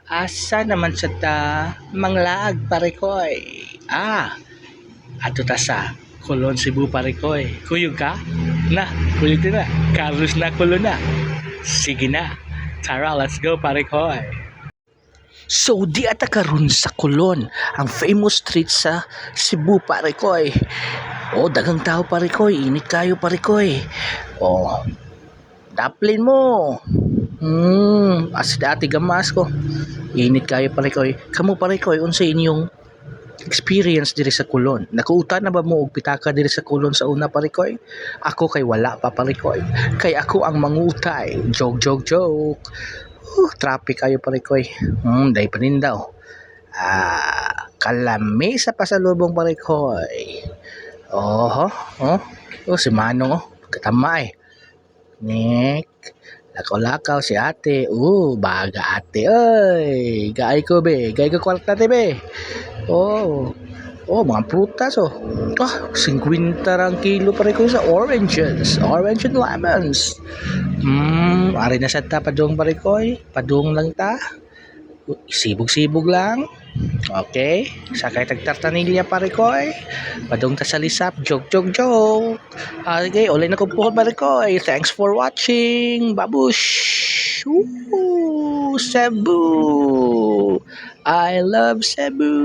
Asa naman sa ta manglaag parikoy. Ato ta sa Colon, Cebu parikoy. Kuyog ka? Na, kuyog din na. Carlos na kulo na. Sige na. Tara, let's go parikoy. So di ata karon sa Colon, ang famous street sa Cebu parikoy. Dagang tao parikoy, init kayo parikoy. Daplin mo. As dati gamas ko. Init kayo parikoy. Kamo parikoy unsay inyong experience diri sa Kulon? Nakuutan na ba mo og pitaka diri sa Kulon sa una parikoy? Ako kay wala pa parikoy. Kay ako ang mangutay. Joke. Traffic kayo parikoy. Dahil panindaw. Kalami sa pasalubong parikoy. Si Manong katamay. Nick. Lakaw-lakaw si ate. Baga ate. Oy, gaay ko be. Gaay ko kwarta te be. Mga prutas 50 rang kilo pare ko sa oranges. Orange and lemons. Ari na sa ta padung pare ko. Padung lang ta. Sibog-sibog lang. Okay. Sakay tagtartanilya pare ko. Padung ta sa lisap. Joke. Okay, ulay na kong puhod pare ko. Thanks for watching. Babush. Cebu. I love Cebu.